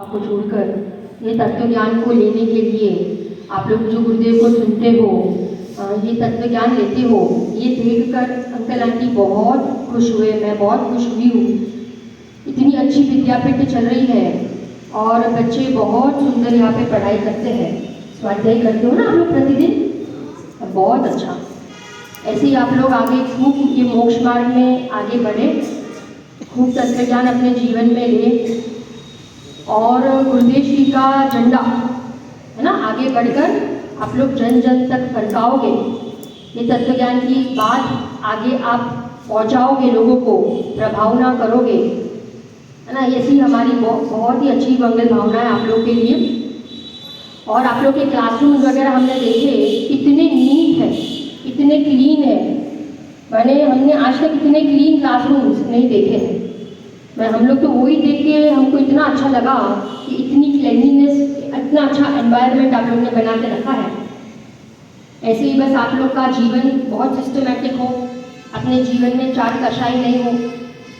आपको छोड़कर ये तत्व ज्ञान को लेने के लिए आप लोग जो गुरुदेव को सुनते हो, ये तत्व ज्ञान लेते हो, ये देखकर अंकल आंटी बहुत खुश हुए, मैं बहुत खुश हुई हूँ। इतनी अच्छी विद्यापीठ चल रही है और बच्चे बहुत सुंदर यहाँ पे पढ़ाई करते हैं। स्वाध्याय करते हो ना आप लोग प्रतिदिन, बहुत अच्छा। ऐसे ही आप लोग आगे खूब ये मोक्ष मार्ग में आगे बढ़े, खूब तत्व ज्ञान अपने जीवन में ले और गुरुदेव श्री का झंडा है ना आगे बढ़कर आप लोग जन जन तक फरकाओगे। ये तत्व ज्ञान की बात आगे आप पहुंचाओगे, लोगों को प्रभावना करोगे, है ना। ऐसी हमारी बहुत ही अच्छी मंगल भावना है आप लोग के लिए। और आप लोग के क्लासरूम वगैरह हमने देखे, इतने नीट है, इतने क्लीन है। मैंने हमने आज तक इतने क्लीन क्लासरूम्स नहीं देखे हैं। हम लोग तो वही देख के हमको इतना अच्छा लगा कि इतनी क्लीनलीनेस, इतना अच्छा एनवायरनमेंट आप लोग ने बना के रखा है। ऐसे ही बस आप लोग का जीवन बहुत सिस्टमैटिक हो, अपने जीवन में 4 कषाय नहीं हो,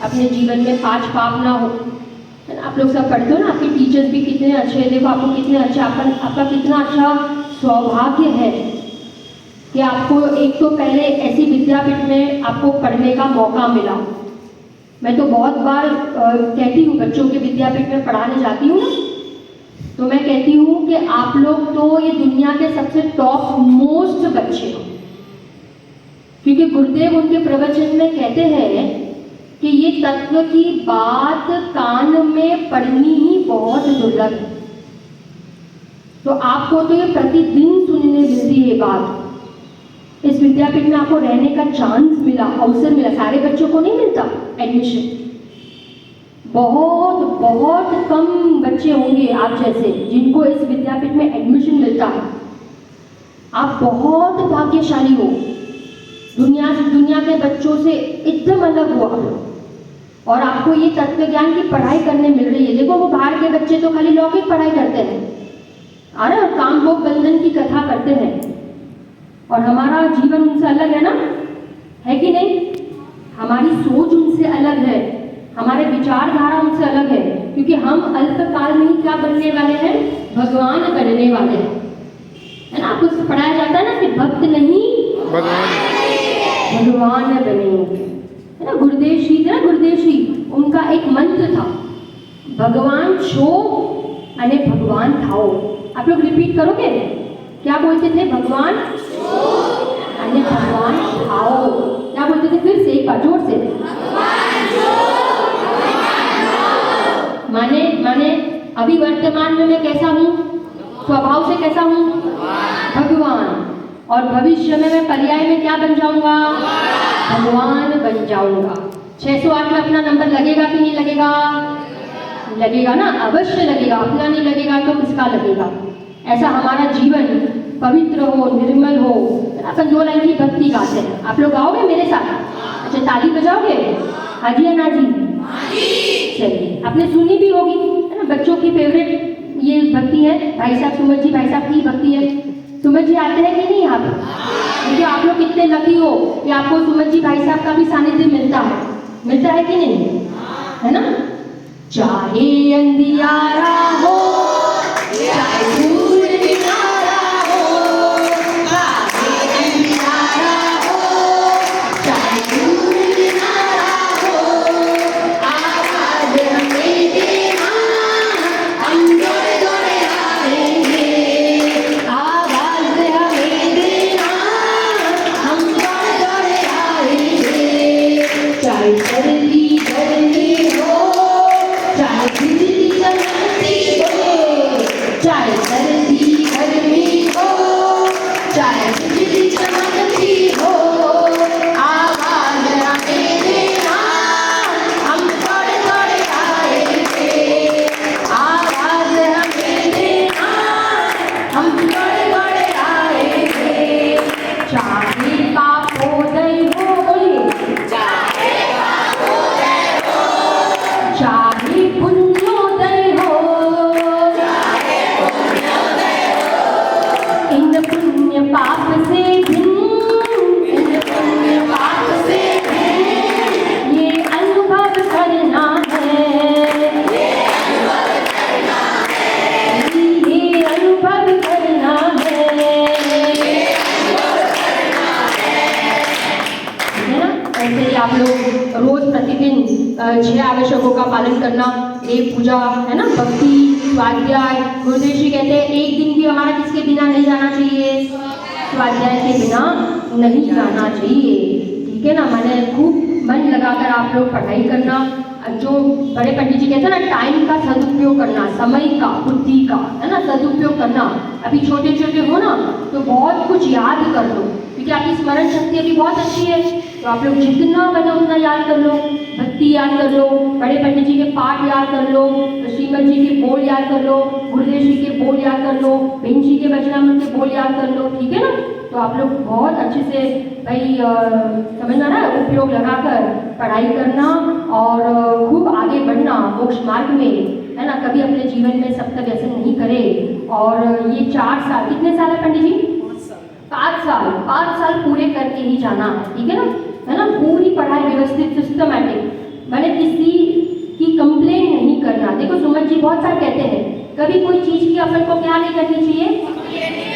अपने जीवन में 5 पाप ना हो। आप लोग सब पढ़ते हो ना, आपके टीचर्स भी कितने अच्छे हैं, देखो आपको कितने अच्छे, आपका कितना अच्छा सौभाग्य है कि आपको एक तो पहले ऐसी विद्यापीठ में आपको पढ़ने का मौका मिला। मैं तो बहुत बार कहती हूँ, बच्चों के विद्यापीठ में पढ़ाने जाती हूँ ना, तो मैं कहती हूँ कि आप लोग तो ये दुनिया के सबसे टॉप मोस्ट बच्चे हो, क्योंकि गुरुदेव उनके प्रवचन में कहते हैं कि ये तत्व की बात कान में पढ़नी ही बहुत दुर्लभ है। तो आपको तो ये प्रतिदिन सुनने मिलती है बात। इस विद्यापीठ में आपको रहने का चांस मिला, अवसर मिला, सारे बच्चों को नहीं मिलता एडमिशन। बहुत बहुत कम बच्चे होंगे आप जैसे जिनको इस विद्यापीठ में एडमिशन मिलता है। आप बहुत भाग्यशाली हो, दुनिया के बच्चों से एकदम अलग हो आप लोग। और आपको ये तत्व ज्ञान की पढ़ाई करने मिल रही है। देखो वो बाहर के बच्चे तो खाली लौकिक पढ़ाई करते हैं, अरे काम भोग बंधन की कथा करते हैं, और हमारा जीवन उनसे अलग है ना, है कि नहीं। हमारी सोच उनसे अलग है, हमारे विचारधारा उनसे अलग है, क्योंकि हम अल्पकाल में ही क्या बनने वाले हैं, भगवान बनने वाले हैं, है ना। आपको पढ़ाया जाता है ना कि भक्त नहीं भगवान बनेंगे, है ना। गुरुदेव श्री उनका एक मंत्र था, भगवान छो अने भगवान थाओ। आप लोग रिपीट करोगे, क्या बोलते थे, भगवान अन्य भगवान खाओ। क्या बोलते थे, फिर से एक बार जोर से, माने अभी वर्तमान में मैं कैसा हूँ, स्वभाव से कैसा हूँ, भगवान, और भविष्य में मैं पर्याय में क्या बन जाऊंगा, भगवान बन जाऊंगा। 608 में अपना नंबर लगेगा कि नहीं लगेगा, लगेगा ना, अवश्य लगेगा। अपना नहीं लगेगा तो किसका लगेगा। ऐसा हमारा जीवन पवित्र हो, निर्मल हो। अपन 2 लाइन की भक्ति गाते हैं, आप लोग गाओगे मेरे साथ? अच्छा, ताली बजाओगे? हाँ जी या ना जी? चलिए, आपने सुनी भी होगी, है ना। बच्चों की फेवरेट ये भक्ति है, भाई साहब सुमन जी, भाई साहब की भक्ति है। सुमन जी आते हैं कि नहीं यहाँ पे? क्योंकि आप लोग कितने लकी हो कि आपको सुमन जी भाई साहब का भी सानिध्य मिलता है कि नहीं, है ना। चाहे अंधियारा हो, चाहे दूर किनारा हो, चाहे अंधियारा हो, चाहे दूर किनारा हो, आवाज हमें देना, हम दौड़े दौड़े आएंगे। आवाज हमें देना, हम दौड़े दौड़े आएंगे। चाहे सर्दी गर्मी हो, चाहे बिजली चमकती 6 आवश्यकों का पालन करना, एक पूजा है ना, भक्ति, स्वाध्याय। गुरुदेव जी कहते हैं एक दिन भी हमारा किसके बिना नहीं जाना चाहिए, स्वाध्याय के बिना नहीं जाना चाहिए। ठीक है ना, मैंने खूब मन लगाकर आप लोग पढ़ाई करना। जो बड़े पंडित जी कहते हैं ना, टाइम का सदुपयोग करना, समय का, बुद्धि का, है ना, सदुपयोग करना। अभी छोटे छोटे हो ना तो बहुत कुछ याद कर लो, क्योंकि आपकी स्मरण शक्ति अभी बहुत अच्छी है। तो आप लोग जितना बने उतना याद कर लो, भक्ति याद कर लो, बड़े पंडित जी के पाठ याद कर लो, श्रीमद जी के बोल याद कर लो, गुरुदेव जी के बोल याद कर लो, बहन जी के वचनामृत के बोल याद कर लो। ठीक है ना, तो आप लोग बहुत अच्छे से भाई समझना ना, उपयोग लगाकर पढ़ाई करना और खूब आगे बढ़ना मोक्ष मार्ग में, है ना। कभी अपने जीवन में सप्त व्यसन नहीं करे। और ये 4 साल, कितने साल है पंडित जी? 5 साल पूरे करके ही जाना है। ठीक है ना, पूरी पढ़ाई व्यवस्थित, सिस्टमैटिक, मैंने किसी की कंप्लेन नहीं करना। देखो सुमन जी बहुत सारे कहते हैं कभी कोई चीज़ की अपन को क्या नहीं करनी चाहिए,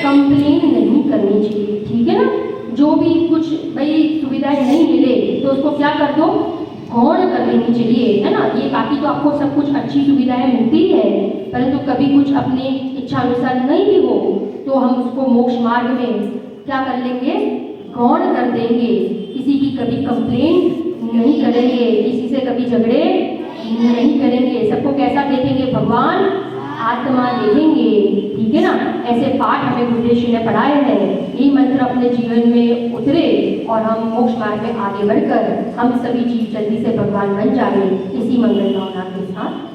कंप्लेन नहीं करनी चाहिए। ठीक है ना, जो भी कुछ भाई सुविधाएं नहीं मिले तो उसको क्या कर दो, गौण कर देनी चाहिए, है ना। ये बाकी तो आपको सब कुछ अच्छी सुविधाएं मिलती है, परंतु कभी कुछ अपने इच्छा अनुसार नहीं भी हो तो हम उसको मोक्ष मार्ग में क्या कर लेंगे, गौण कर देंगे। किसी की कभी कंप्लेन नहीं करेंगे, किसी से कभी झगड़े नहीं करेंगे, सबको कैसा देखेंगे, भगवान आत्मा देखेंगे। ठीक है ना, ऐसे पाठ हमें गुरुदेव जी ने पढ़ाए हैं। ये मंत्र अपने जीवन में उतरे और हम मोक्ष मार्ग में आगे बढ़कर हम सभी जीव जल्दी से भगवान बन जाए। इसी मंगल कामना के साथ